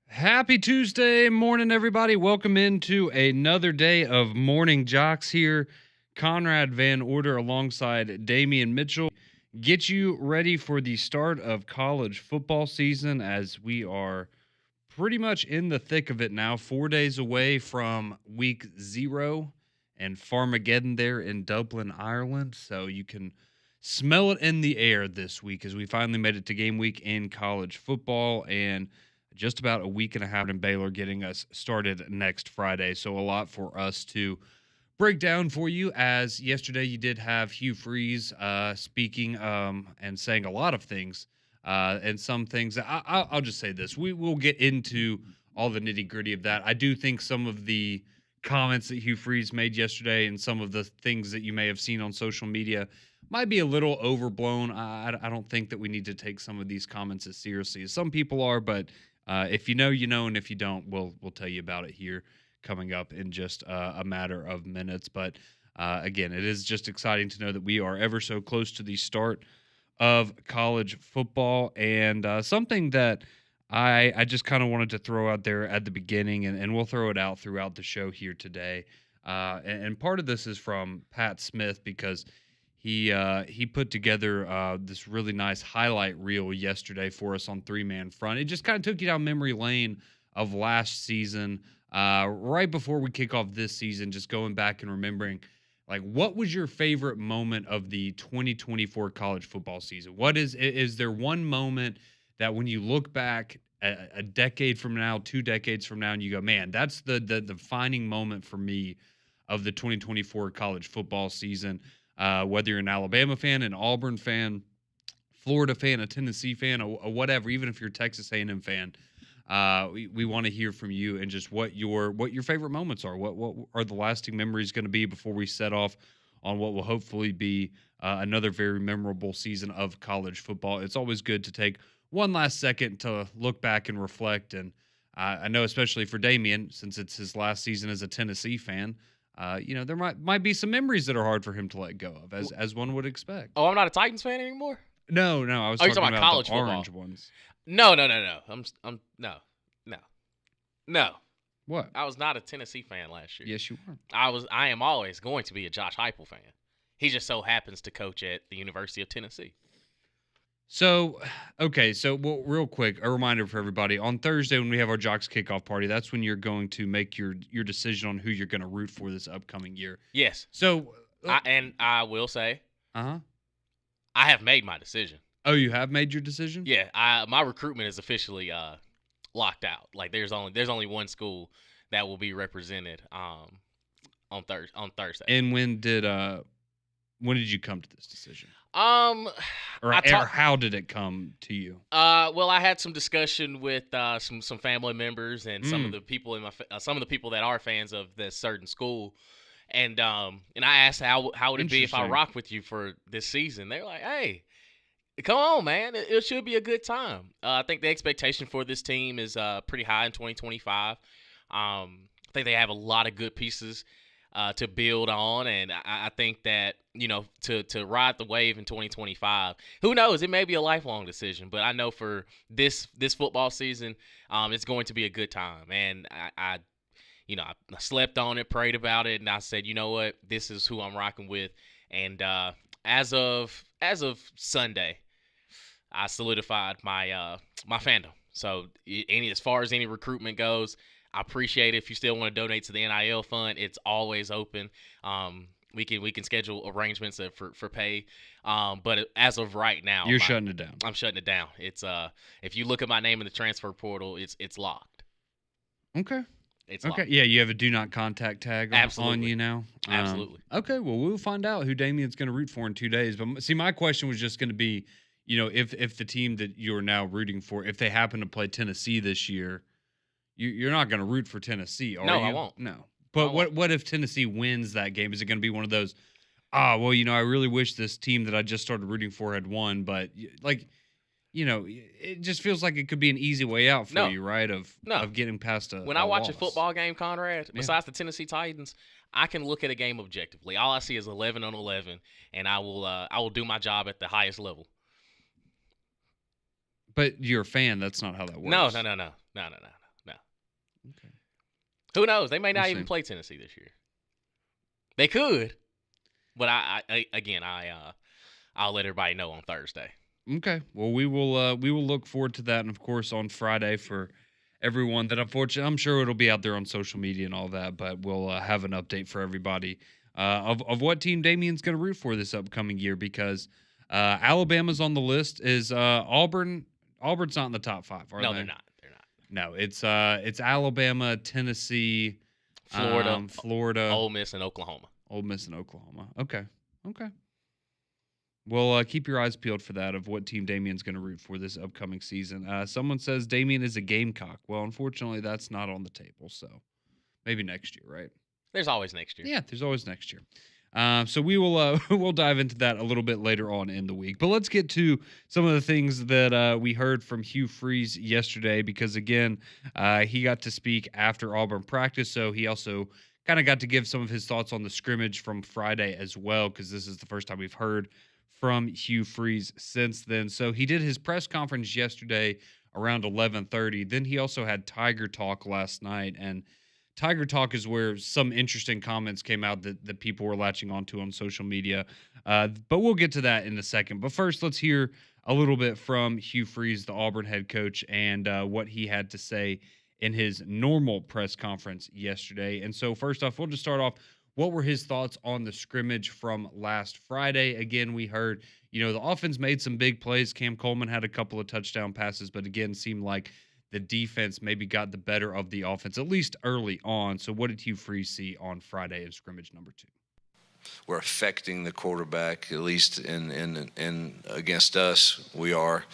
Happy Tuesday morning, everybody. Welcome into another day of Morning Jocks here. Conrad Van Order alongside Damian Mitchell. Get you ready for the start of college football season as we are pretty much in the thick of it now. 4 days away from week 0 and Farmageddon there in Dublin, Ireland. So you can smell it in the air this week as we finally made it to game week in college football and just about a week and a half in Baylor getting us started next Friday. So a lot for us to break down for you, as yesterday you did have Hugh Freeze speaking and saying a lot of things and some things that I'll just say this. We will get into all the nitty gritty of that. I do think some of the comments that Hugh Freeze made yesterday and some of the things that you may have seen on social media might be a little overblown. I don't think that we need to take some of these comments as seriously as some people are, but if you know, you know, and if you don't, we'll tell you about it here coming up in just a matter of minutes. But again, it is just exciting to know that we are ever so close to the start of college football, and something that I just kind of wanted to throw out there at the beginning, and we'll throw it out throughout the show here today. And part of this is from Pat Smith because he put together this really nice highlight reel yesterday for us on Three Man Front. It just kind of took you down memory lane of last season, right before we kick off this season, just going back and remembering, like, what was your favorite moment of the 2024 college football season? What is there one moment that when you look back a decade from now, 2 decades from now, and you go, man, that's the defining moment for me of the 2024 college football season? Whether you're an Alabama fan, an Auburn fan, Florida fan, a Tennessee fan, or whatever, even if you're a Texas A&M fan, we want to hear from you and just what your favorite moments are. What are the lasting memories going to be before we set off on what will hopefully be another very memorable season of college football. It's always good to take one last second to look back and reflect. And I know, especially for Damian, since it's his last season as a Tennessee fan, there might be some memories that are hard for him to let go of, as one would expect. Oh, I'm not a Titans fan anymore? No, I was Oh, you're talking about college the football. orange ones. No. No. What? I was not a Tennessee fan last year. Yes, you were. I am always going to be a Josh Heupel fan. He just so happens to coach at the University of Tennessee. So, okay, real quick, a reminder for everybody. On Thursday, when we have our Jox kickoff party, that's when you're going to make your decision on who you're going to root for this upcoming year. Yes. So, I will say, I have made my decision. Oh, you have made your decision? Yeah, my recruitment is officially locked out. Like there's only one school that will be represented on Thursday. And when did you come to this decision? Or how did it come to you? Well, I had some discussion with some family members and some of the people in some of the people that are fans of this certain school, and I asked how would it be if I rock with you for this season. They're like, hey, come on, man, it should be a good time. I think the expectation for this team is pretty high in 2025. I think they have a lot of good pieces to build on, and I think that, to ride the wave in 2025, who knows, it may be a lifelong decision, but I know for this football season, it's going to be a good time. And I slept on it, prayed about it, and I said, you know what, this is who I'm rocking with. And as of Sunday, I solidified my my fandom. So as far as any recruitment goes, I appreciate it. If you still want to donate to the NIL fund, it's always open. We can schedule arrangements for pay. But as of right now, you're shutting it down. I'm shutting it down. It's if you look at my name in the transfer portal, it's locked. Okay. It's locked. Okay. Yeah, you have a do not contact tag on you now. Absolutely. Okay. Well, we'll find out who Damian's going to root for in 2 days. But see, my question was just going to be, if the team that you're now rooting for, if they happen to play Tennessee this year, you're not going to root for Tennessee, are you? No, I won't. No. But what if Tennessee wins that game? Is it going to be one of those, I really wish this team that I just started rooting for had won, but it just feels like it could be an easy way out for you, right? Of getting past a When I watch loss. a football game, Conrad, besides the Tennessee Titans, I can look at a game objectively. All I see is 11 on 11, and I will do my job at the highest level. But you're a fan. That's not how that works. No. Okay. Who knows? They may not even play Tennessee this year. They could, but I'll let everybody know on Thursday. Okay. Well, we will look forward to that, and of course on Friday for everyone that unfortunately, I'm sure it'll be out there on social media and all that, but we'll have an update for everybody of what team Damien's going to root for this upcoming year, because Alabama's on the list. Is Auburn? Auburn's not in the top 5, are they? No, they're not. They're not. No, it's Alabama, Tennessee, Florida, Ole Miss, and Oklahoma. Ole Miss and Oklahoma. Okay. Well, keep your eyes peeled for that, of what team Damien's going to root for this upcoming season. Someone says Damien is a Gamecock. Well, unfortunately, that's not on the table, so maybe next year, right? There's always next year. Yeah, there's always next year. So we will we'll dive into that a little bit later on in the week. But let's get to some of the things that we heard from Hugh Freeze yesterday, because, again, he got to speak after Auburn practice, so he also kind of got to give some of his thoughts on the scrimmage from Friday as well, because this is the first time we've heard from Hugh Freeze since then. So he did his press conference yesterday around 11:30. Then he also had Tiger Talk last night, and Tiger Talk is where some interesting comments came out that people were latching onto on social media. But we'll get to that in a second. But first, let's hear a little bit from Hugh Freeze, the Auburn head coach, and what he had to say in his normal press conference yesterday. And so first off, we'll just start off. What were his thoughts on the scrimmage from last Friday? Again, we heard, the offense made some big plays. Cam Coleman had a couple of touchdown passes, but again, seemed like the defense maybe got the better of the offense, at least early on. So what did Hugh Freeze see on Friday in scrimmage number 2? We're affecting the quarterback, at least in against us. We are.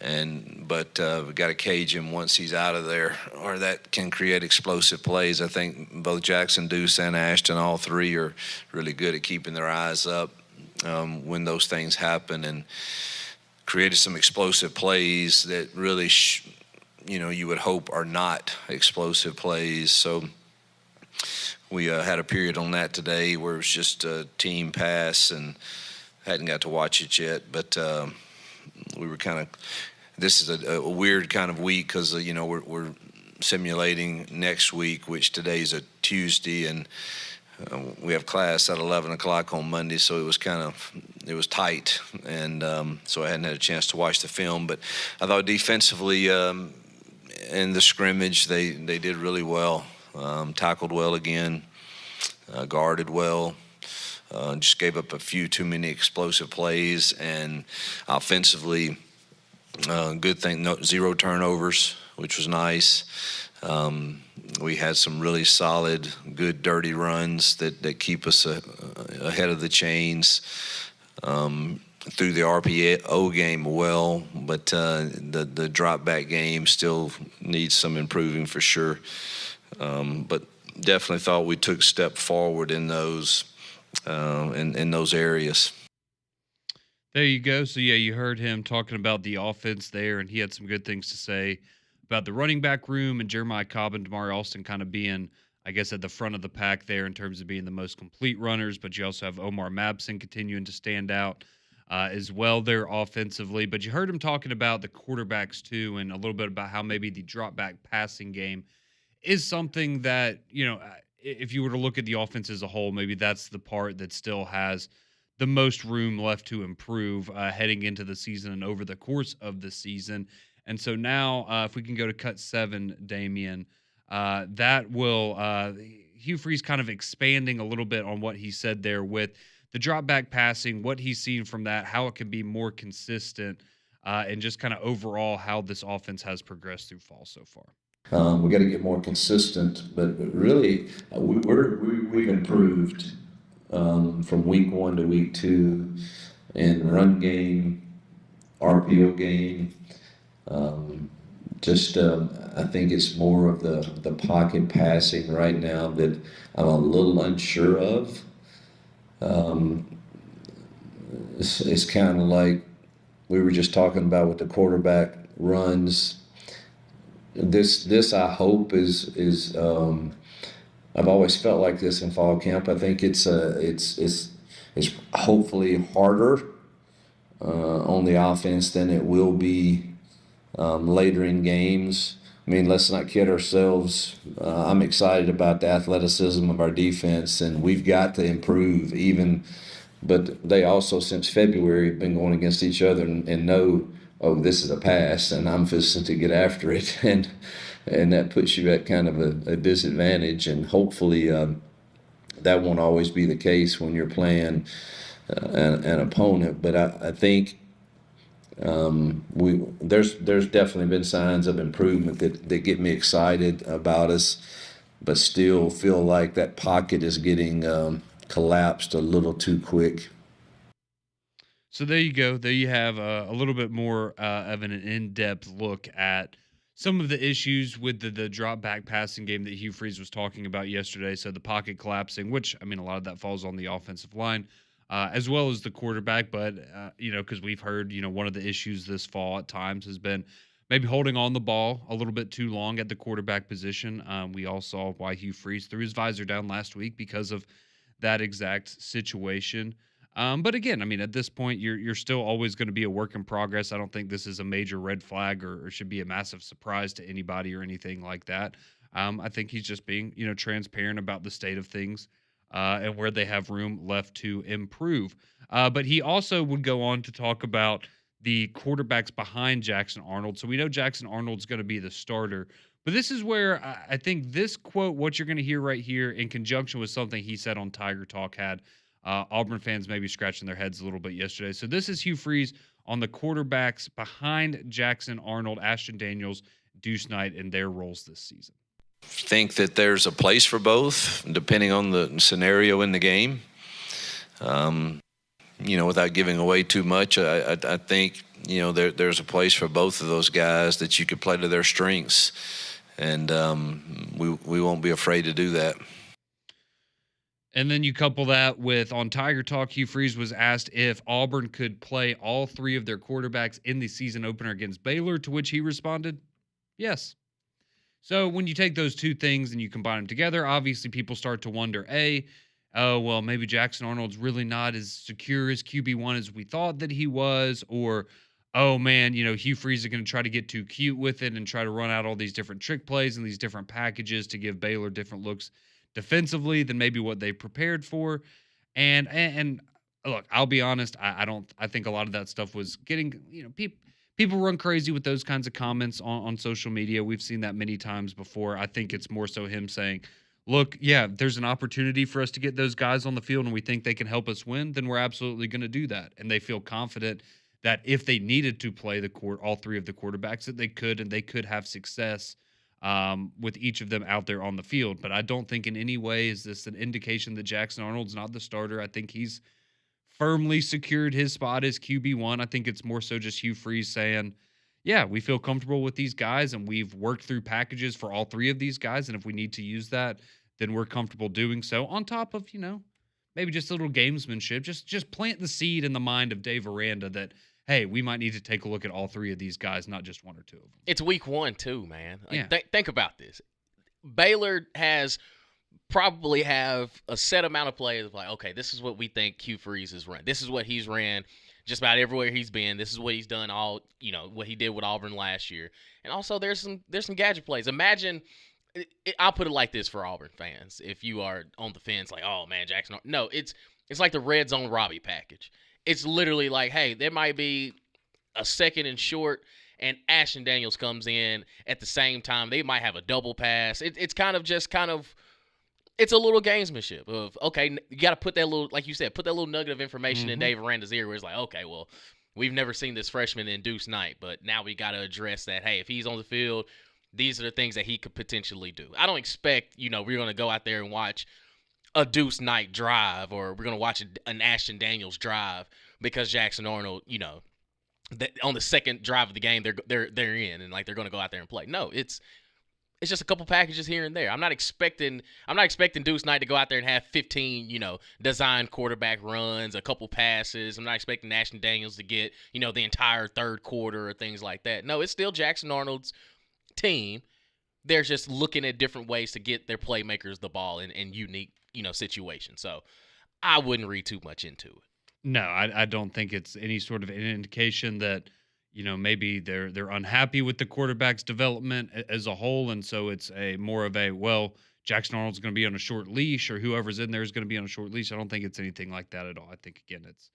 But we've got to cage him once he's out of there, or that can create explosive plays. I think both Jackson, Deuce, and Ashton, all three, are really good at keeping their eyes up when those things happen, and created some explosive plays that really, you would hope are not explosive plays. So we had a period on that today where it was just a team pass, and hadn't got to watch it yet, but we were kind of. This is a weird kind of week because we're simulating next week, which today's a Tuesday, and we have class at 11 o'clock on Monday, so it was tight, and so I hadn't had a chance to watch the film. But I thought defensively in the scrimmage they did really well, tackled well again, guarded well. Just gave up a few too many explosive plays, and offensively, good thing, 0 turnovers, which was nice. We had some really solid, good, dirty runs that keep us ahead of the chains. Through the RPO game well, but the drop back game still needs some improving for sure. But definitely thought we took a step forward in those areas. There you go. So, yeah, you heard him talking about the offense there, and he had some good things to say about the running back room and Jeremiah Cobb and Damari Alston kind of being, I guess, at the front of the pack there in terms of being the most complete runners. But you also have Omar Mabson continuing to stand out as well there offensively. But you heard him talking about the quarterbacks too, and a little bit about how maybe the drop back passing game is something that, if you were to look at the offense as a whole, maybe that's the part that still has the most room left to improve heading into the season and over the course of the season. And so now, if we can go to cut 7, Damien, that will Hugh Freeze kind of expanding a little bit on what he said there with the drop back passing, what he's seen from that, how it can be more consistent, and just kind of overall how this offense has progressed through fall so far. We got to get more consistent, but really we've improved from week 1 to week 2 in run game, RPO game. I think it's more of the pocket passing right now that I'm a little unsure of. It's kind of like we were just talking about with the quarterback runs. This I hope is I've always felt like this in fall camp. I think it's hopefully harder on the offense than it will be later in games I mean, let's not kid ourselves. I'm excited about the athleticism of our defense, and we've got to improve even. But they also, since February, have been going against each other and know, oh, this is a pass, and I'm fixing to get after it, and that puts you at kind of a disadvantage. And hopefully, that won't always be the case when you're playing an opponent. But I think there's definitely been signs of improvement that get me excited about us, but still feel like that pocket is getting collapsed a little too quick. So there you go. There you have a little bit more of an in-depth look at some of the issues with the drop back passing game that Hugh Freeze was talking about yesterday. So the pocket collapsing, which, I mean, a lot of that falls on the offensive line, as well as the quarterback. But, because we've heard, one of the issues this fall at times has been maybe holding on the ball a little bit too long at the quarterback position. We all saw why Hugh Freeze threw his visor down last week because of that exact situation. But again, I mean, at this point, you're still always going to be a work in progress. I don't think this is a major red flag or should be a massive surprise to anybody or anything like that. I think he's just being, transparent about the state of things and where they have room left to improve. But he also would go on to talk about the quarterbacks behind Jackson Arnold. So we know Jackson Arnold's going to be the starter. But this is where I think this quote, what you're going to hear right here, in conjunction with something he said on Tiger Talk, had Auburn fans maybe scratching their heads a little bit yesterday. So this is Hugh Freeze on the quarterbacks behind Jackson Arnold, Ashton Daniels, Deuce Knight, and their roles this season. Think that there's a place for both, depending on the scenario in the game. Without giving away too much, I think, there's a place for both of those guys that you could play to their strengths. And we won't be afraid to do that. And then you couple that with, on Tiger Talk, Hugh Freeze was asked if Auburn could play all three of their quarterbacks in the season opener against Baylor, to which he responded, yes. So when you take those two things and you combine them together, obviously people start to wonder, oh, well, maybe Jackson Arnold's really not as secure as QB1 as we thought that he was, or, oh, man, Hugh Freeze is going to try to get too cute with it and try to run out all these different trick plays and these different packages to give Baylor different looks defensively than maybe what they prepared for. And look, I'll be honest, I think a lot of that stuff was getting, people run crazy with those kinds of comments on social media. We've seen that many times before. I think it's more so him saying, look, yeah, there's an opportunity for us to get those guys on the field and we think they can help us win, then we're absolutely going to do that. And they feel confident that if they needed to play all three of the quarterbacks, that they could, and they could have success with each of them out there on the field. But I don't think in any way is this an indication that Jackson Arnold's not the starter. I think he's firmly secured his spot as QB1. I think it's more so just Hugh Freeze saying, yeah, we feel comfortable with these guys and we've worked through packages for all three of these guys. And if we need to use that, then we're comfortable doing so, on top of, maybe just a little gamesmanship, just plant the seed in the mind of Dave Aranda that, hey, we might need to take a look at all three of these guys, not just one or two of them. It's week 1 too, man. Yeah. Think about this. Baylor probably have a set amount of players like, okay, this is what we think Hugh Freeze has run. This is what he's ran just about everywhere he's been. This is what he's done what he did with Auburn last year. And also there's some gadget plays. Imagine, I'll put it like this for Auburn fans. If you are on the fence like, oh man, Jackson. No, it's like the red zone Robbie package. It's literally like, hey, there might be a second and short, and Ashton Daniels comes in at the same time. They might have a double pass. It's it's a little gamesmanship of, okay, you got to put that little, like you said, put that little nugget of information in Dave Aranda's ear where it's like, okay, well, we've never seen this freshman in Deuce Knight, but now we got to address that, hey, if he's on the field, these are the things that he could potentially do. I don't expect, we're going to go out there and watch a Deuce Knight drive, or we're going to watch an Ashton Daniels drive because Jackson Arnold, on the second drive of the game, they're in and like they're going to go out there and play. No, it's just a couple packages here and there. I'm not expecting Deuce Knight to go out there and have 15, designed quarterback runs, a couple passes. I'm not expecting Ashton Daniels to get, the entire third quarter or things like that. No, it's still Jackson Arnold's team. They're just looking at different ways to get their playmakers the ball in unique, situations. So I wouldn't read too much into it. No, I don't think it's any sort of an indication that, maybe they're unhappy with the quarterback's development as a whole, and so it's a more of a, well, Jackson Arnold's going to be on a short leash, or whoever's in there is going to be on a short leash. I don't think it's anything like that at all. I think, again, it's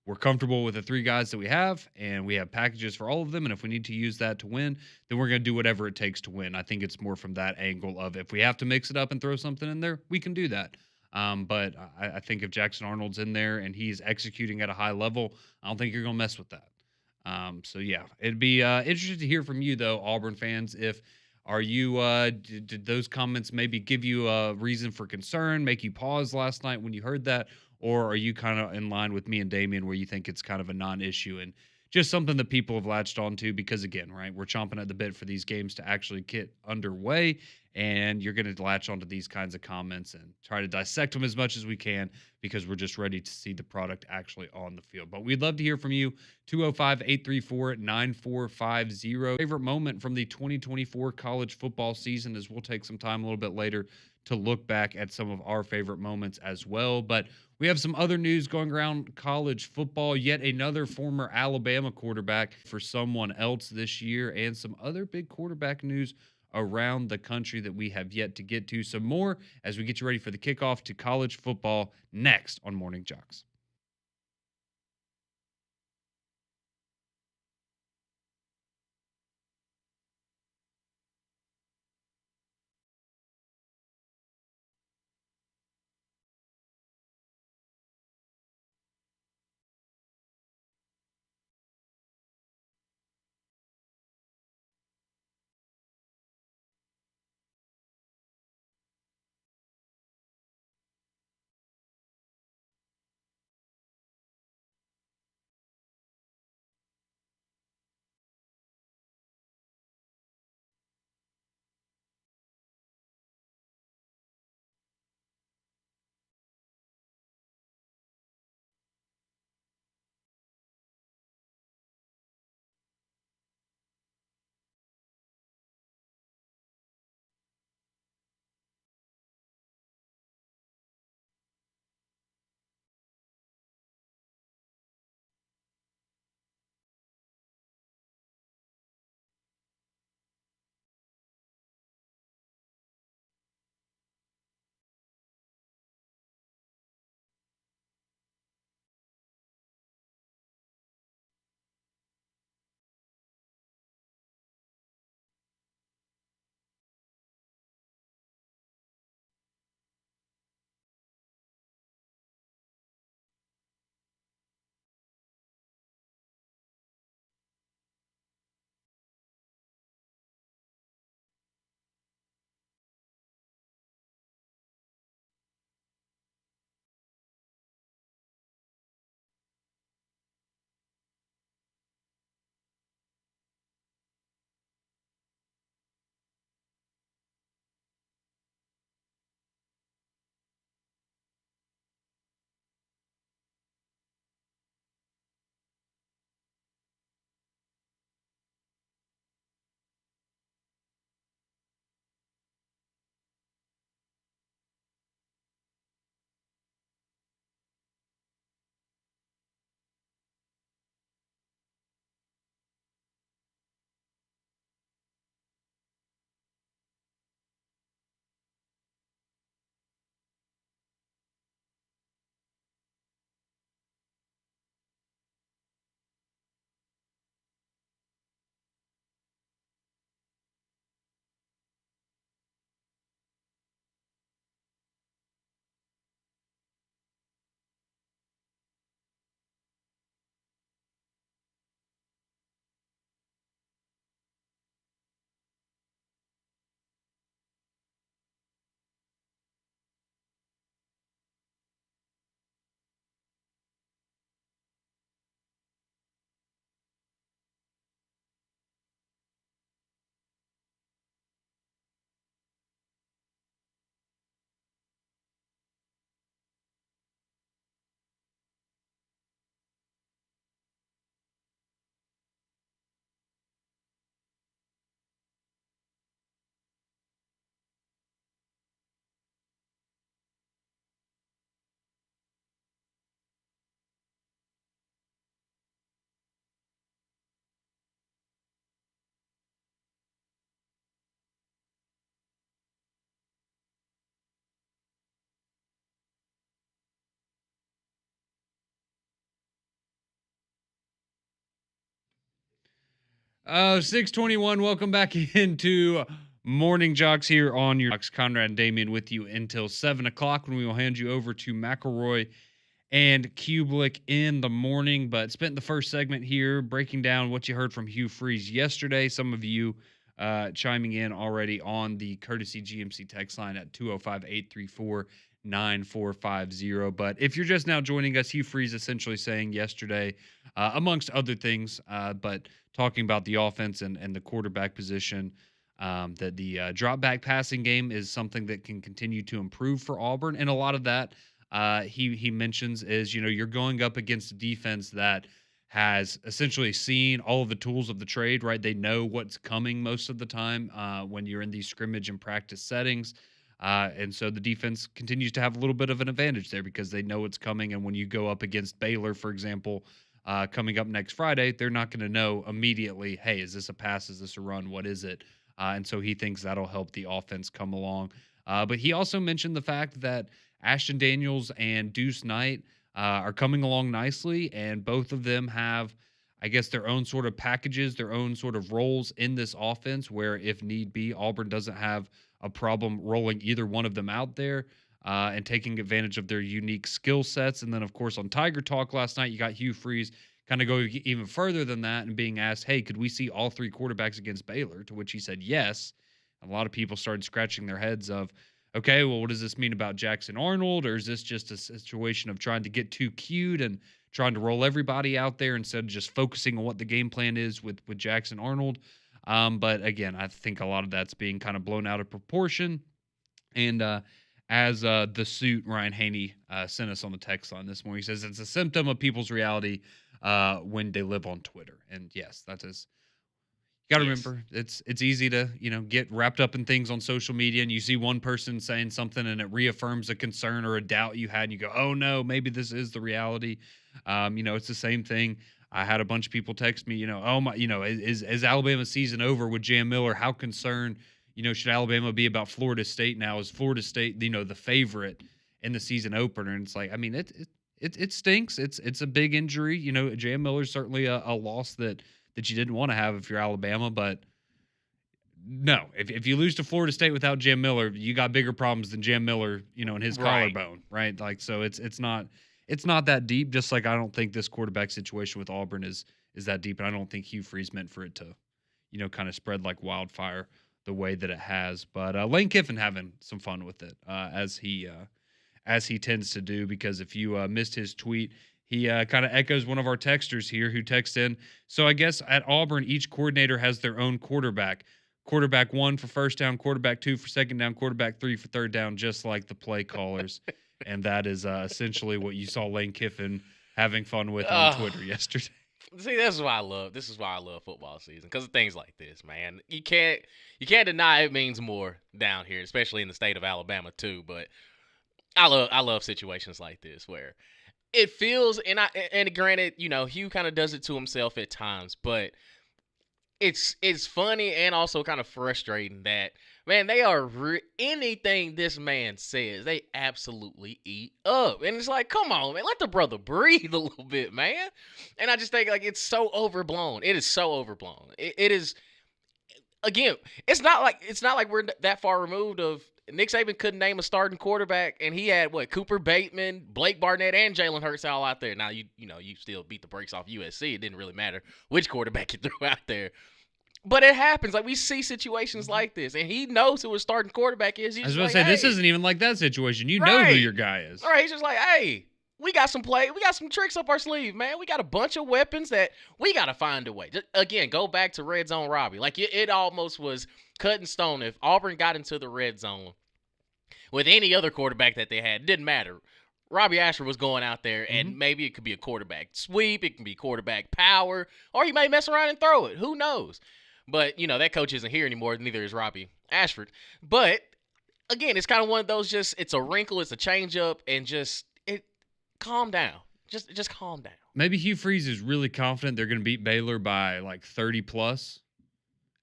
we're comfortable with the three guys that we have, and we have packages for all of them. And if we need to use that to win, then we're going to do whatever it takes to win. I think it's more from that angle of, if we have to mix it up and throw something in there, we can do that. But I think if Jackson Arnold's in there and he's executing at a high level, I don't think you're going to mess with that. So yeah, it'd be interesting to hear from you though, Auburn fans. If are you did those comments maybe give you a reason for concern, make you pause last night when you heard that, or are you kind of in line with me and Damien where you think it's kind of a non-issue and just something that people have latched onto? Because again, right, we're chomping at the bit for these games to actually get underway, and you're going to latch onto these kinds of comments and try to dissect them as much as we can because we're just ready to see the product actually on the field. But we'd love to hear from you. 205-834-9450. Favorite moment from the 2024 college football season, as we'll take some time a little bit later to look back at some of our favorite moments as well. But we have some other news going around college football. Yet another former Alabama quarterback for someone else this year, and some other big quarterback news around the country that we have yet to get to. Some more as we get you ready for the kickoff to college football next on Morning Jox. 621. Welcome back into Morning Jocks here on your Jocks. Conrad and Damien with you until 7 o'clock when we will hand you over to McElroy and Kublik in the morning. But spent the first segment here breaking down what you heard from Hugh Freeze yesterday. Some of you chiming in already on the courtesy GMC text line at 205-834-9450. But if you're just now joining us, Hugh Freeze essentially saying yesterday, amongst other things, but talking about the offense and the quarterback position, that the drop back passing game is something that can continue to improve for Auburn. And a lot of that he mentions is, you're going up against a defense that has essentially seen all of the tools of the trade, right? They know what's coming most of the time when you're in these scrimmage and practice settings. And so the defense continues to have a little bit of an advantage there because they know it's coming. And when you go up against Baylor, for example, coming up next Friday, they're not going to know immediately, hey, is this a pass? Is this a run? What is it? And so he thinks that'll help the offense come along. But he also mentioned the fact that Ashton Daniels and Deuce Knight are coming along nicely, and both of them have, I guess, their own sort of packages, their own sort of roles in this offense where, if need be, Auburn doesn't have a problem rolling either one of them out there and taking advantage of their unique skill sets. And then, of course, on Tiger Talk last night, you got Hugh Freeze kind of going even further than that and being asked, hey, could we see all three quarterbacks against Baylor? To which he said yes. And a lot of people started scratching their heads of, okay, well, what does this mean about Jackson Arnold? Or is this just a situation of trying to get too cute and trying to roll everybody out there instead of just focusing on what the game plan is with Jackson Arnold? But again, I think a lot of that's being kind of blown out of proportion. And as the suit Ryan Haney sent us on the text line this morning, he says it's a symptom of people's reality when they live on Twitter. And yes, that is. You got to remember, it's easy to, get wrapped up in things on social media, and you see one person saying something and it reaffirms a concern or a doubt you had, and you go, oh no, maybe this is the reality. It's the same thing. I had a bunch of people text me, oh my, is Alabama's season over with Jam Miller? How concerned, should Alabama be about Florida State now? Is Florida State, the favorite in the season opener? And it's like, I mean, it stinks. It's a big injury. Jam Miller's certainly a loss that you didn't want to have if you're Alabama, but no, if you lose to Florida State without Jam Miller, you got bigger problems than Jam Miller, and his collarbone, right? Like, so it's not that deep. Just like I don't think this quarterback situation with Auburn is that deep, and I don't think Hugh Freeze meant for it to, kind of spread like wildfire the way that it has. But Lane Kiffin having some fun with it as he tends to do, because if you missed his tweet, he kind of echoes one of our texters here who texts in. So I guess at Auburn, each coordinator has their own quarterback. Quarterback 1 for first down, quarterback 2 for second down, quarterback 3 for third down, just like the play callers. And that is essentially what you saw Lane Kiffin having fun with on Twitter yesterday. See, this is why I love football season, because of things like this, man. You can't deny it means more down here, especially in the state of Alabama too. But I love situations like this where it feels, and granted, Hugh kind of does it to himself at times, but it's funny and also kind of frustrating that, man, they are anything this man says, they absolutely eat up. And it's like, come on, man, let the brother breathe a little bit, man. And I just think, like, it's so overblown. It is so overblown. It is, again, it's not like we're that far removed of Nick Saban couldn't name a starting quarterback, and he had Cooper Bateman, Blake Barnett, and Jalen Hurts all out there. Now you still beat the brakes off USC. It didn't really matter which quarterback you threw out there, but it happens. Like, we see situations like this, and he knows who his starting quarterback is. I was going to say, this isn't even like that situation. You know who your guy is. All right, he's just like, hey, we got some tricks up our sleeve, man. We got a bunch of weapons that we got to find a way. Just, again, go back to red zone Robbie. Like, it almost was cut in stone. If Auburn got into the red zone with any other quarterback that they had, it didn't matter. Robbie Ashford was going out there, and maybe it could be a quarterback sweep, it can be quarterback power, or he may mess around and throw it. Who knows? But, that coach isn't here anymore. Neither is Robbie Ashford. But, again, it's kind of one of those, just, it's a wrinkle, it's a change-up, and calm down. Just calm down. Maybe Hugh Freeze is really confident they're going to beat Baylor by, 30+.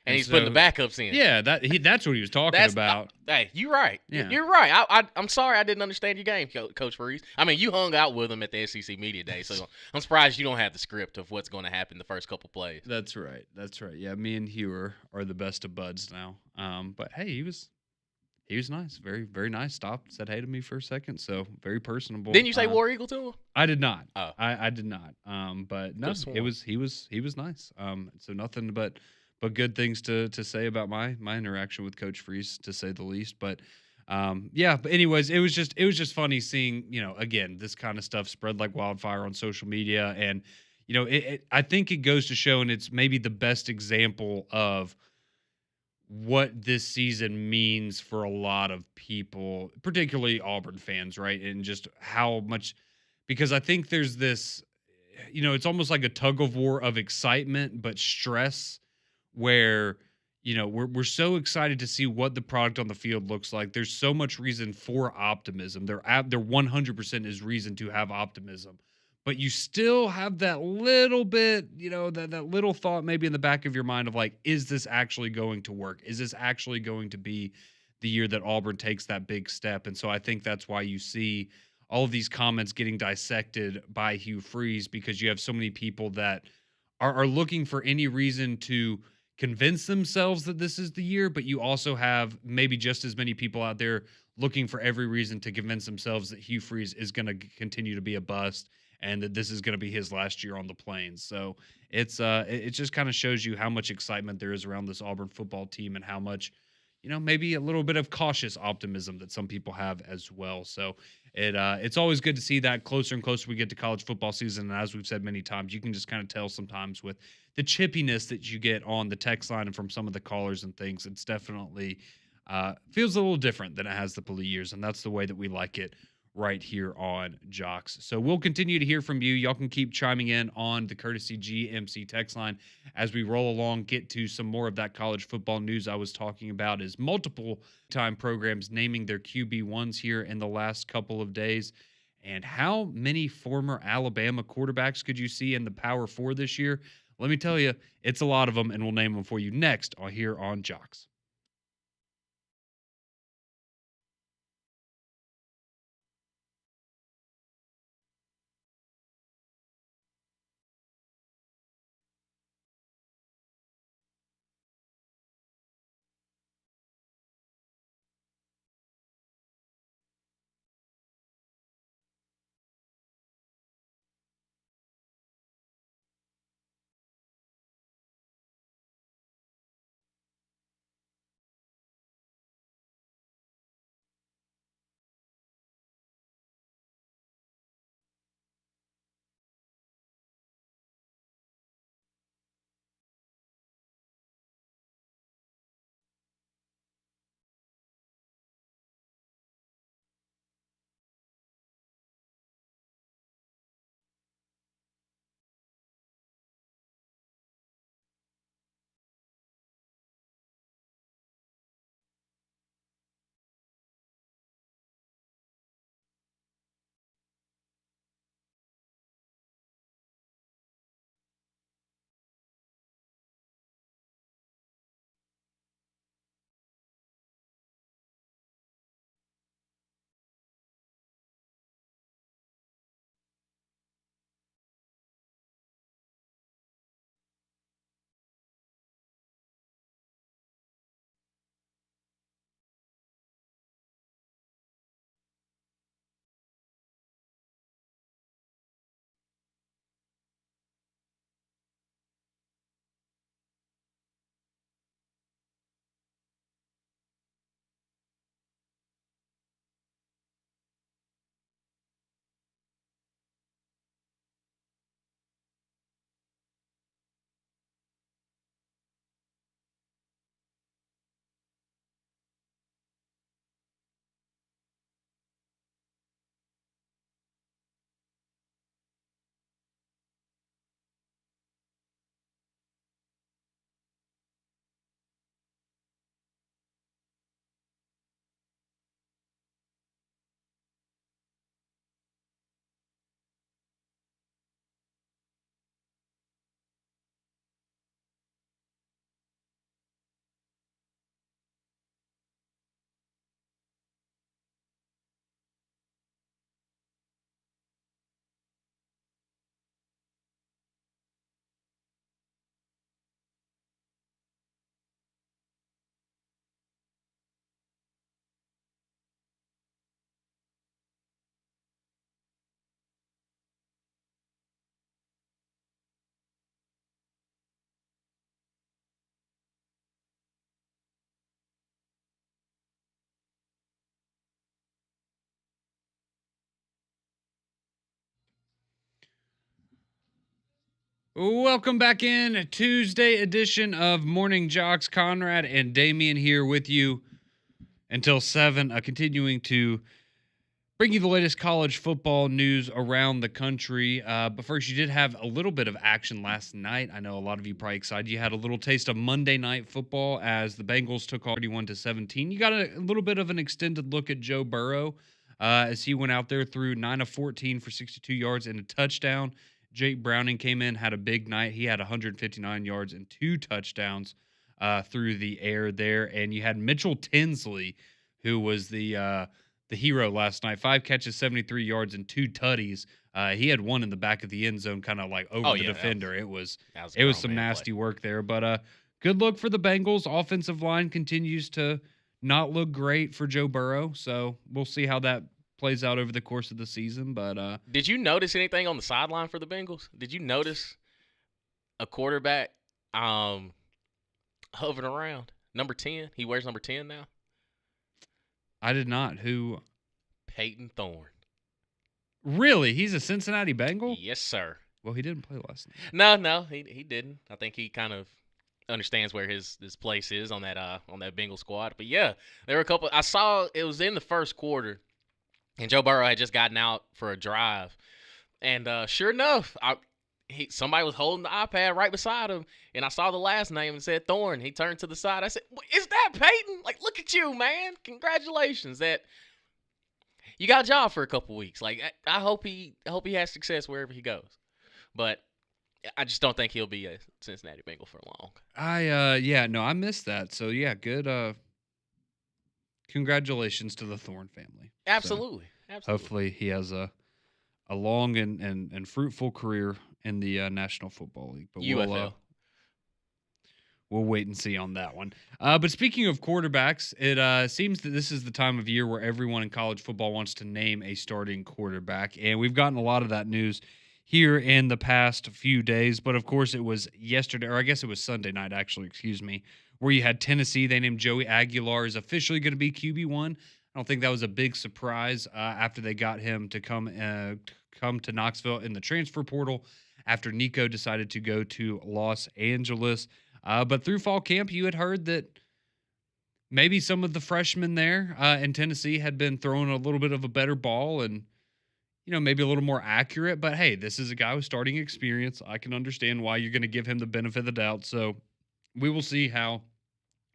And And he's putting the backups in. Yeah, that's what he was talking about. Hey, you're right. Yeah. You're right. I'm sorry I didn't understand your game, Coach Freeze. I mean, you hung out with him at the SEC Media Day, so I'm surprised you don't have the script of what's going to happen the first couple plays. That's right. Yeah, me and Hugh are the best of buds now. But hey, he was nice, very very nice. Stopped, said hey to me for a second, so very personable. Didn't you say War Eagle to him? I did not. Oh, I did not. But no, he was nice. So nothing but good things to say about my interaction with Coach Freeze, to say the least. But yeah. But anyways, it was just funny seeing, again, this kind of stuff spread like wildfire on social media, and I think it goes to show, and it's maybe the best example of what this season means for a lot of people, particularly Auburn fans, right? And just how much, because I think there's this, it's almost like a tug of war of excitement, but stress, where, we're so excited to see what the product on the field looks like. There's so much reason for optimism. There 100% is reason to have optimism. But you still have that little bit, that little thought maybe in the back of your mind of like, is this actually going to work? Is this actually going to be the year that Auburn takes that big step? And so I think that's why you see all of these comments getting dissected by Hugh Freeze, because you have so many people that are looking for any reason to convince themselves that this is the year, but you also have maybe just as many people out there looking for every reason to convince themselves that Hugh Freeze is going to continue to be a bust, and that this is going to be his last year on the Plains. So it just kind of shows you how much excitement there is around this Auburn football team, and how much, maybe a little bit of cautious optimism that some people have as well. So it's always good to see that closer and closer we get to college football season. And as we've said many times, you can just kind of tell sometimes with the chippiness that you get on the text line and from some of the callers and things, it's definitely feels a little different than it has the police years. And that's the way that we like it right here on Jox. So we'll continue to hear from you. Y'all can keep chiming in on the Courtesy GMC text line as we roll along, get to some more of that college football news I was talking about, is multiple time programs naming their QB1s here in the last couple of days. And how many former Alabama quarterbacks could you see in the Power 4 this year? Let me tell you, it's a lot of them, and we'll name them for you next here on Jox. Welcome back in a Tuesday edition of Morning Jocks. Conrad and Damian here with you until 7, continuing to bring you the latest college football news around the country. But first, you did have a little bit of action last night. I know a lot of you probably excited. You had a little taste of Monday Night Football as the Bengals took on 31-17. You got a little bit of an extended look at Joe Burrow as he went out there through 9 of 14 for 62 yards and a touchdown. Jake Browning came in, had a big night. He had 159 yards and 2 touchdowns through the air there. And you had Mitchell Tinsley, who was the hero last night. 5 catches, 73 yards, and 2 tutties. He had one in the back of the end zone, kind of like over the defender. It was some nasty work there. But good look for the Bengals. Offensive line continues to not look great for Joe Burrow. So we'll see how that plays out over the course of the season. But did you notice anything on the sideline for the Bengals? Did you notice a quarterback hovering around? Number 10. He wears number 10 now. I did not. Who? Peyton Thorne. Really? He's a Cincinnati Bengal? Yes, sir. Well, he didn't play last night. No, he didn't. I think he kind of understands where his place is on that Bengal squad. But yeah, there were a couple. I saw it was in the first quarter, and Joe Burrow had just gotten out for a drive, and sure enough, somebody was holding the iPad right beside him, and I saw the last name and said Thorne. He turned to the side. I said, "Is that Peyton? Like, look at you, man! Congratulations! That you got a job for a couple weeks. Like, I hope he has success wherever he goes, but I just don't think he'll be a Cincinnati Bengal for long." I missed that. So yeah, good. Congratulations to the Thorne family. Absolutely. Hopefully he has a long and fruitful career in the National Football League. But UFL. We'll wait and see on that one. But speaking of quarterbacks, it seems that this is the time of year where everyone in college football wants to name a starting quarterback. And we've gotten a lot of that news here in the past few days. But, of course, it was yesterday, or I guess it was Sunday night, actually, where you had Tennessee. They named Joey Aguilar is officially going to be QB1. I don't think that was a big surprise after they got him to come to Knoxville in the transfer portal after Nico decided to go to Los Angeles. But through fall camp, you had heard that maybe some of the freshmen there in Tennessee had been throwing a little bit of a better ball and, maybe a little more accurate. But, hey, this is a guy with starting experience. I can understand why you're going to give him the benefit of the doubt. So we will see how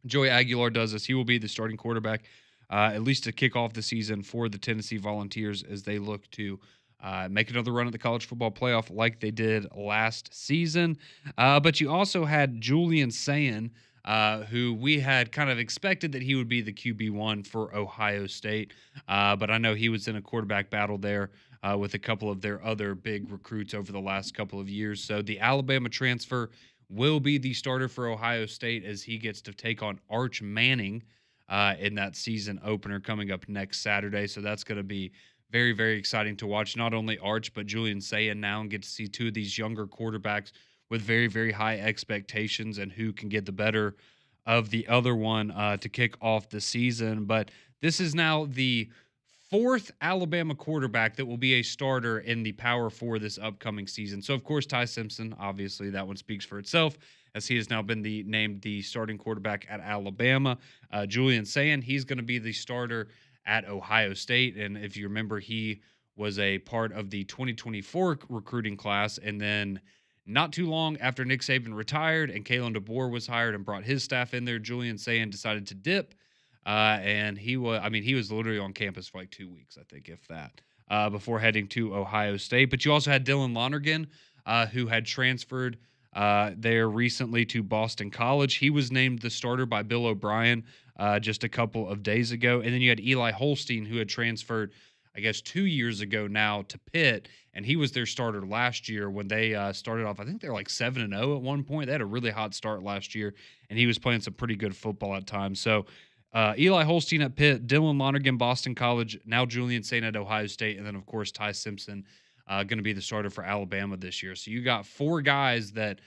Joey Aguilar does this. He will be the starting quarterback, at least to kick off the season for the Tennessee Volunteers as they look to make another run at the college football playoff like they did last season. But you also had Julian Sayin, who we had kind of expected that he would be the QB1 for Ohio State. But I know he was in a quarterback battle there with a couple of their other big recruits over the last couple of years. So the Alabama transfer will be the starter for Ohio State as he gets to take on Arch Manning in that season opener coming up next Saturday. So that's going to be very, very exciting to watch. Not only Arch, but Julian Sayin now, and get to see two of these younger quarterbacks with very, very high expectations and who can get the better of the other one to kick off the season. But this is now the 4th Alabama quarterback that will be a starter in the Power 4 this upcoming season. So, of course, Ty Simpson, obviously, that one speaks for itself, as he has now been named the starting quarterback at Alabama. Julian Sayin, he's going to be the starter at Ohio State. And if you remember, he was a part of the 2024 recruiting class. And then not too long after Nick Saban retired and Kalen DeBoer was hired and brought his staff in there, Julian Sayin decided to dip. And he was literally on campus for like 2 weeks, I think, if that, before heading to Ohio State. But you also had Dylan Lonergan, who had transferred there recently to Boston College. He was named the starter by Bill O'Brien just a couple of days ago. And then you had Eli Holstein, who had transferred, I guess, 2 years ago now to Pitt, and he was their starter last year when they started off. I think they were like 7-0 at one point. They had a really hot start last year, and he was playing some pretty good football at times. So Eli Holstein at Pitt, Dylan Lonergan, Boston College, now Julian Sayin at Ohio State, and then, of course, Ty Simpson going to be the starter for Alabama this year. So you got 4 guys that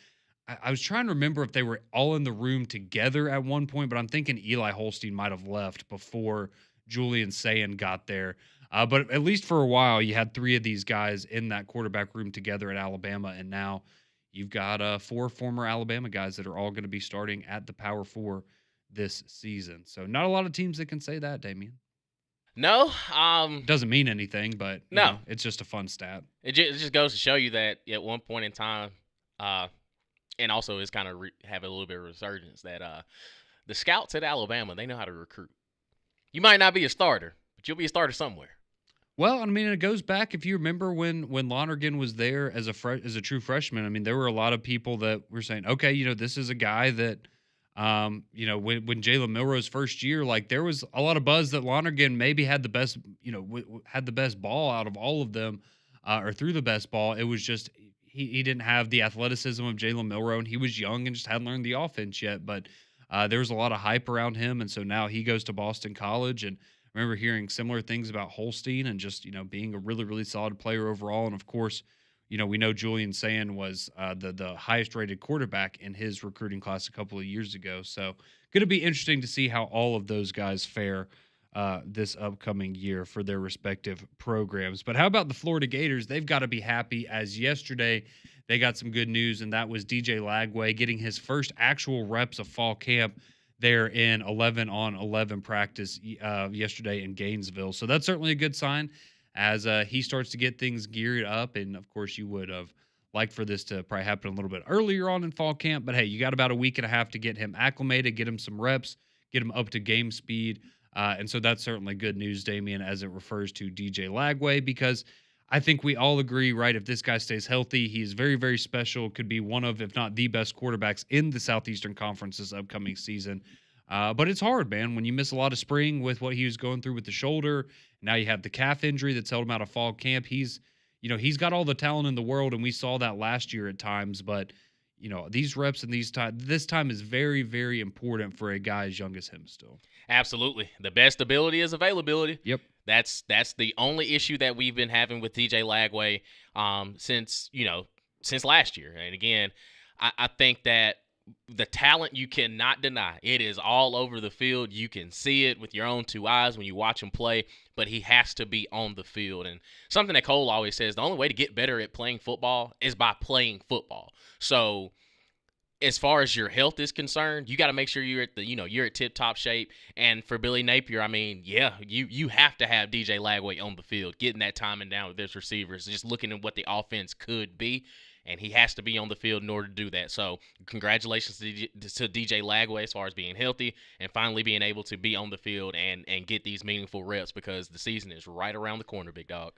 I was trying to remember if they were all in the room together at one point, but I'm thinking Eli Holstein might have left before Julian Sayin got there. But at least for a while, you had 3 of these guys in that quarterback room together at Alabama, and now you've got 4 former Alabama guys that are all going to be starting at the Power 4 this season. So not a lot of teams that can say that, Damian. No, Doesn't mean anything, but no, it's just a fun stat. It just goes to show you that at one point in time, and also it's kind of have a little bit of resurgence that the scouts at Alabama, they know how to recruit. You might not be a starter, but you'll be a starter somewhere. Well, I mean, it goes back, if you remember when Lonergan was there as a true freshman. I mean, there were a lot of people that were saying, okay, this is a guy that, when Jalen Milroe's first year, like there was a lot of buzz that Lonergan maybe had the best, had the best ball out of all of them, or threw the best ball. It was just he didn't have the athleticism of Jalen Milroe, and he was young and just hadn't learned the offense yet. But there was a lot of hype around him, and so now he goes to Boston College. And I remember hearing similar things about Holstein and just, being a really, really solid player overall. And of course, we know Julian Sand was the highest rated quarterback in his recruiting class a couple of years ago. So going to be interesting to see how all of those guys fare this upcoming year for their respective programs. But how about the Florida Gators? They've got to be happy, as yesterday they got some good news, and that was DJ Lagway getting his first actual reps of fall camp there in 11-on-11 practice yesterday in Gainesville. So that's certainly a good sign as he starts to get things geared up. And, of course, you would have liked for this to probably happen a little bit earlier on in fall camp. But, hey, you got about a week and a half to get him acclimated, get him some reps, get him up to game speed. And so that's certainly good news, Damian, as it refers to DJ Lagway, because I think we all agree, right, if this guy stays healthy, he's very, very special, could be one of, if not the best quarterbacks in the Southeastern Conference this upcoming season. But it's hard, man, when you miss a lot of spring with what he was going through with the shoulder. Now you have the calf injury that's held him out of fall camp. He's got all the talent in the world, and we saw that last year at times. But, these reps and this time is very, very important for a guy as young as him still. Absolutely. The best ability is availability. Yep. That's the only issue that we've been having with DJ Lagway since last year. And again, I think that the talent you cannot deny. It is all over the field. You can see it with your own two eyes when you watch him play, but he has to be on the field. And something that Cole always says, the only way to get better at playing football is by playing football. So as far as your health is concerned, you got to make sure you're at tip-top shape. And for Billy Napier, I mean, yeah, you have to have DJ Lagway on the field, getting that timing down with his receivers, just looking at what the offense could be. And he has to be on the field in order to do that. So congratulations to DJ Lagway as far as being healthy and finally being able to be on the field and get these meaningful reps, because the season is right around the corner, big dog.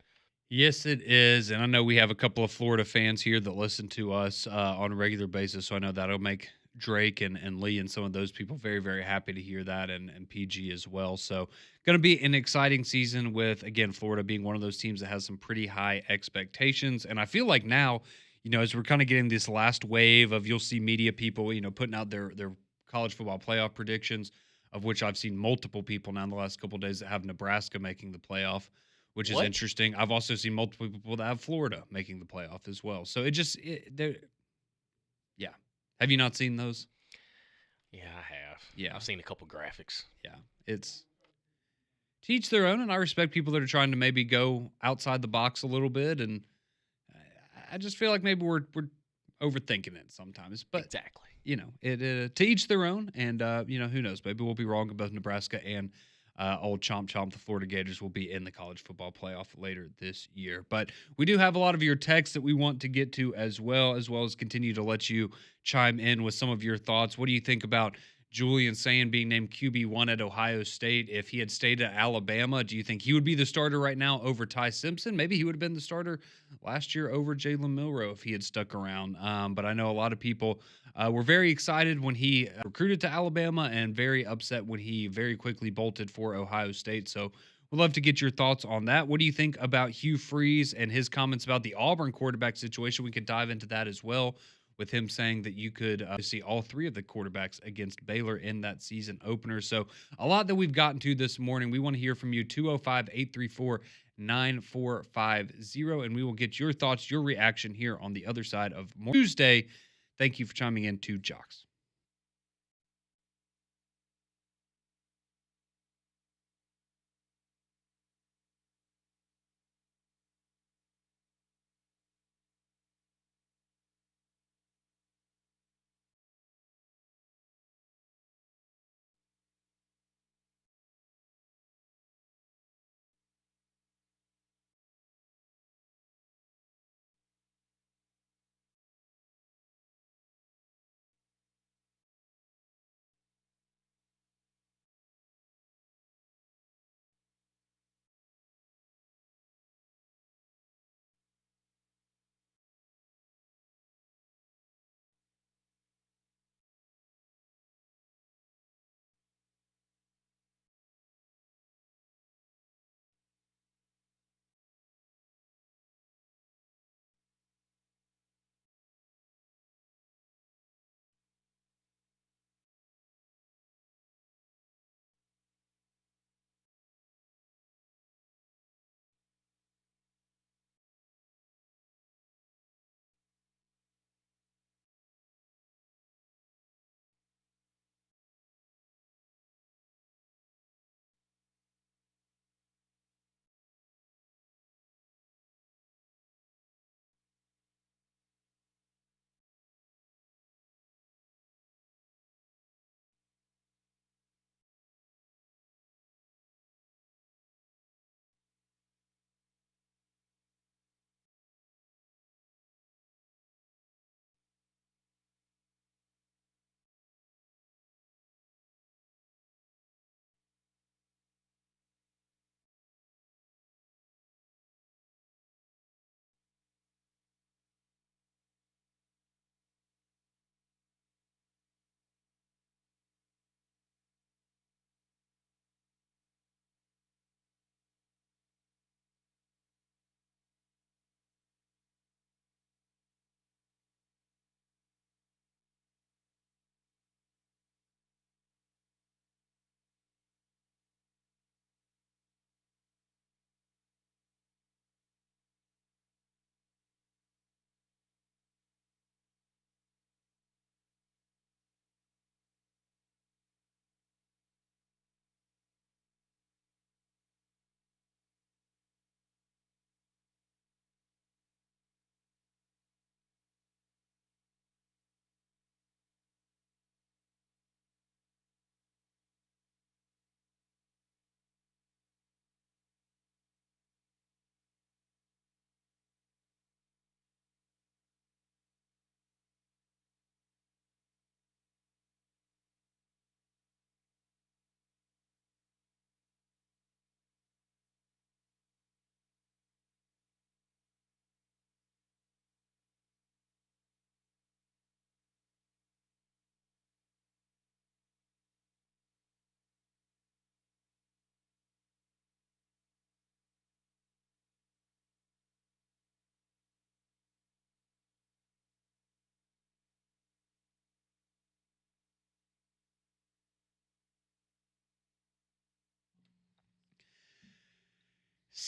Yes, it is. And I know we have a couple of Florida fans here that listen to us on a regular basis. So I know that'll make Drake and Lee and some of those people very, very happy to hear that, and PG as well. So going to be an exciting season with, again, Florida being one of those teams that has some pretty high expectations. And I feel like now, as we're kind of getting this last wave of, you'll see media people, putting out their college football playoff predictions, of which I've seen multiple people now in the last couple of days that have Nebraska making the playoff, which is interesting. I've also seen multiple people that have Florida making the playoff as well. So yeah. Have you not seen those? Yeah, I have. Yeah. I've seen a couple graphics. Yeah. It's to each their own, and I respect people that are trying to maybe go outside the box a little bit, and I just feel like maybe we're overthinking it sometimes. But exactly. To each their own, and who knows? Maybe we'll be wrong about Nebraska, and old Chomp, the Florida Gators, will be in the college football playoff later this year. But we do have a lot of your texts that we want to get to as well as continue to let you chime in with some of your thoughts. What do you think about Julian Sand being named QB1 at Ohio State? If he had stayed at Alabama, do you think he would be the starter right now over Ty Simpson? Maybe he would have been the starter last year over Jalen Milroe if he had stuck around. But I know a lot of people were very excited when he recruited to Alabama, and very upset when he very quickly bolted for Ohio State. So we'd love to get your thoughts on that. What do you think about Hugh Freeze and his comments about the Auburn quarterback situation? We could dive into that as well, with him saying that you could see all three of the quarterbacks against Baylor in that season opener. So a lot that we've gotten to this morning. We want to hear from you, 205-834-9450, and we will get your thoughts, your reaction here on the other side of Tuesday. Thank you for chiming in to Jox.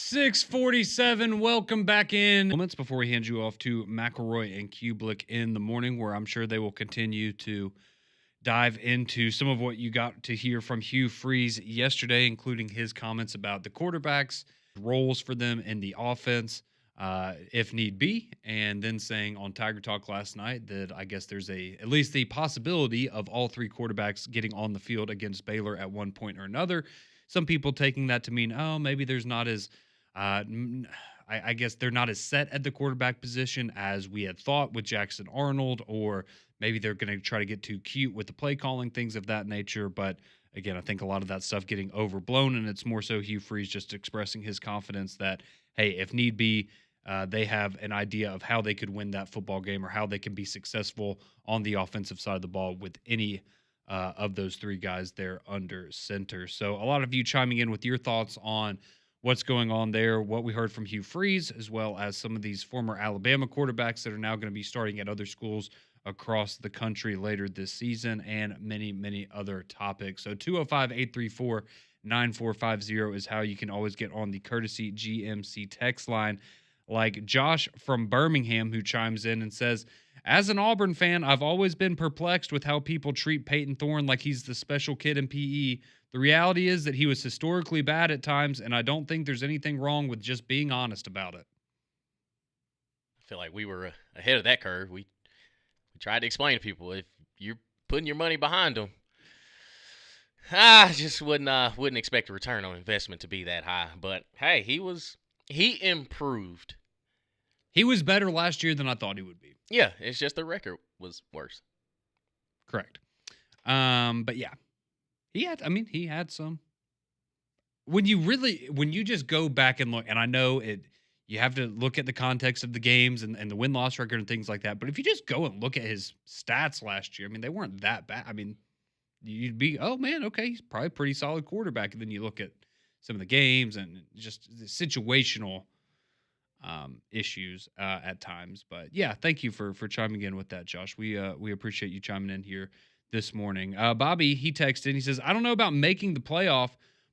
6:47. Welcome back in. Moments before we hand you off to McElroy and Kublick in the morning, where I'm sure they will continue to dive into some of what you got to hear from Hugh Freeze yesterday, including his comments about the quarterbacks, roles for them in the offense, if need be, and then saying on Tiger Talk last night that I guess there's at least the possibility of all three quarterbacks getting on the field against Baylor at one point or another. Some people taking that to mean, oh, maybe there's not as I guess they're not as set at the quarterback position as we had thought with Jackson Arnold, or maybe they're going to try to get too cute with the play calling, things of that nature. But again, I think a lot of that stuff getting overblown, and it's more so Hugh Freeze just expressing his confidence that, hey, if need be, they have an idea of how they could win that football game or how they can be successful on the offensive side of the ball with any of those three guys there under center. So a lot of you chiming in with your thoughts on what's going on there, what we heard from Hugh Freeze, as well as some of these former Alabama quarterbacks that are now going to be starting at other schools across the country later this season, and many, many other topics. So 205-834-9450 is how you can always get on the courtesy GMC text line. Like Josh from Birmingham, who chimes in and says, as an Auburn fan, I've always been perplexed with how people treat Peyton Thorne like he's the special kid in PE. The reality is that he was historically bad at times, and I don't think there's anything wrong with just being honest about it. I feel like we were ahead of that curve. We tried to explain to people, if you're putting your money behind them, I just wouldn't expect a return on investment to be that high. But hey, he improved. He was better last year than I thought he would be. Yeah, it's just the record was worse. Correct. But yeah, he had some. When you just go back and look, and I know you have to look at the context of the games and the win-loss record and things like that. But if you just go and look at his stats last year, I mean, they weren't that bad. I mean, you'd be, oh man, okay, he's probably a pretty solid quarterback. And then you look at some of the games and just the situational issues at times. But yeah, thank you for chiming in with that, Josh. We appreciate you chiming in here this morning. Bobby, he texted, he says, I don't know about making the playoff,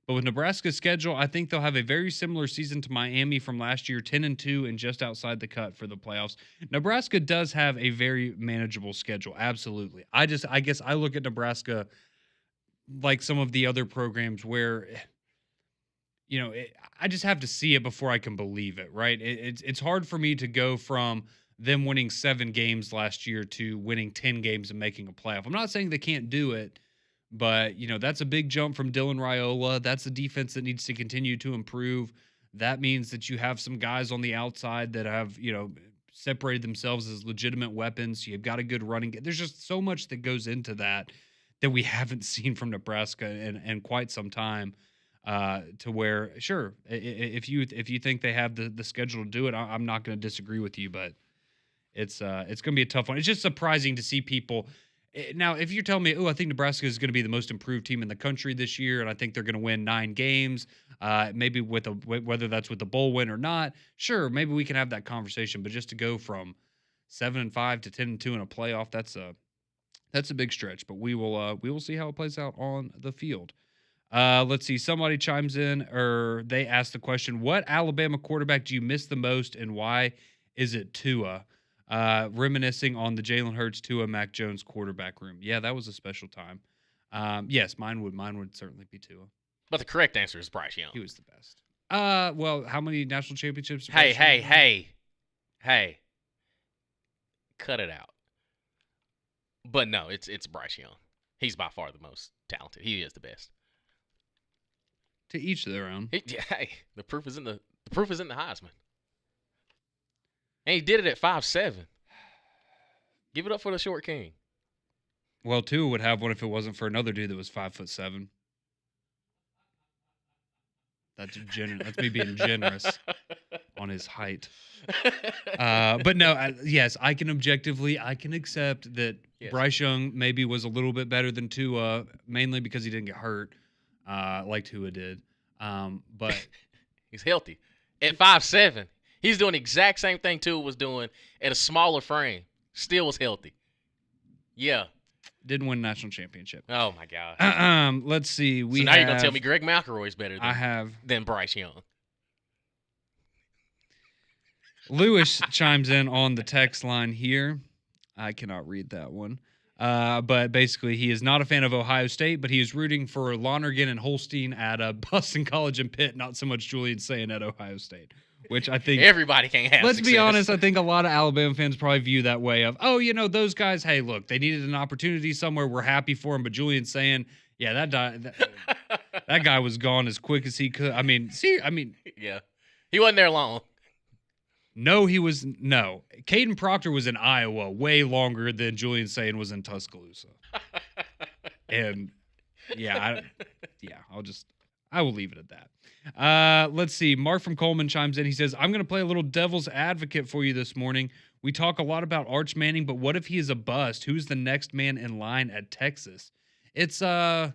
but with Nebraska's schedule, I think they'll have a very similar season to Miami from last year, 10-2 and just outside the cut for the playoffs. Nebraska does have a very manageable schedule. Absolutely. I guess I look at Nebraska like some of the other programs where, I just have to see it before I can believe it, right? It's hard for me to go from them winning 7 games last year to winning 10 games and making a playoff. I'm not saying they can't do it, but, that's a big jump from Dylan Raiola. That's a defense that needs to continue to improve. That means that you have some guys on the outside that have, separated themselves as legitimate weapons. You've got a good running game. There's just so much that goes into that we haven't seen from Nebraska in quite some time. To where, sure, if you think they have the schedule to do it, I'm not going to disagree with you, but it's going to be a tough one. It's just surprising to see people. Now, if you're telling me, I think Nebraska is going to be the most improved team in the country this year, and I think they're going to win 9 games, maybe whether that's with a bowl win or not, sure, maybe we can have that conversation. But just to go from 7-5 to 10-2 in a playoff, that's a big stretch. But we will see how it plays out on the field. Let's see. Somebody chimes in, or they ask the question, what Alabama quarterback do you miss the most, and why is it Tua? Reminiscing on the Jalen Hurts, Tua, Mac Jones quarterback room. Yeah, that was a special time. Yes, mine would certainly be Tua. But the correct answer is Bryce Young. He was the best. Well, how many national championships? Hey. Cut it out. But no, it's Bryce Young. He's by far the most talented. He is the best. To each their own. Hey, the proof is in the Heisman. And he did it at 5'7". Give it up for the short king. Well, Tua would have one if it wasn't for another dude that was 5'7". That's me being generous on his height. But no, yes, I can accept that yes. Bryce Young maybe was a little bit better than Tua, mainly because he didn't get hurt like Tua did. But he's healthy. At 5'7", he's doing the exact same thing Tua was doing at a smaller frame. Still was healthy. Yeah. Didn't win a national championship. Oh, my God. Let's see. Now you're going to tell me Greg McElroy is better than Bryce Young. Lewis chimes in on the text line here. I cannot read that one. But basically, he is not a fan of Ohio State, but he is rooting for Lonergan and Holstein at Boston College and Pitt, not so much Julian Sayin at Ohio State, which I think everybody can have. Let's success. be honest. I think a lot of Alabama fans probably view that way of, oh, those guys, hey, look, they needed an opportunity somewhere. We're happy for him. But Julian Sayin, yeah, that guy was gone as quick as he could. Yeah, he wasn't there long. No, he was no. Caden Proctor was in Iowa way longer than Julian Sayin was in Tuscaloosa. And I will leave it at that. Let's see. Mark from Coleman chimes in. He says, I'm going to play a little devil's advocate for you this morning. We talk a lot about Arch Manning, but what if he is a bust? Who's the next man in line at Texas? It's Saraland.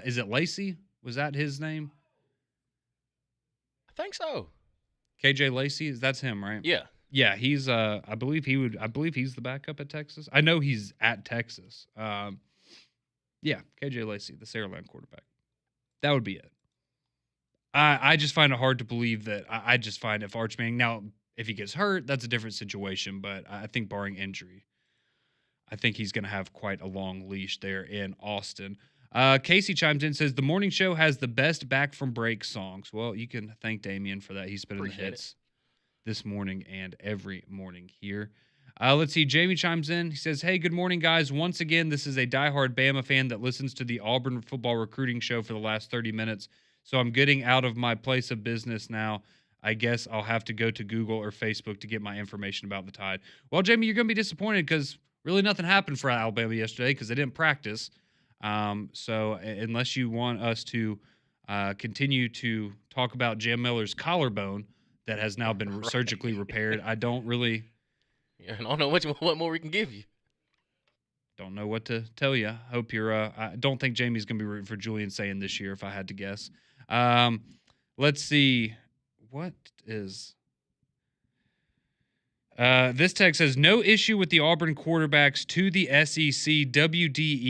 Is it Lacey? Was that his name? I think so. KJ Lacey, that's him, right? Yeah. Yeah, he's I believe he's the backup at Texas. I know he's at Texas. Yeah, KJ Lacey, the Saraland quarterback. That would be it. I just find it hard to believe that. I just find if Arch Manning, now if he gets hurt, that's a different situation, but I think barring injury, I think he's going to have quite a long leash there in Austin. Casey chimes in and says, the morning show has the best back from break songs. Well, you can thank Damien for that. He's been in the hits this morning and every morning here. Let's see. Jamie chimes in. He says, hey, good morning, guys. Once again, this is a diehard Bama fan that listens to the Auburn football recruiting show for the last 30 minutes. So I'm getting out of my place of business now. I guess I'll have to go to Google or Facebook to get my information about the Tide. Well, Jamie, you're going to be disappointed because really nothing happened for Alabama yesterday because they didn't practice. So unless you want us to continue to talk about Jam Miller's collarbone that has now been surgically repaired, I don't really... Yeah, I don't know what more we can give you. Don't know what to tell you. Hope you're... I don't think Jamie's going to be rooting for Julian Sayin this year, if I had to guess. Let's see. What is... this text says, no issue with the Auburn quarterbacks to the SEC WDE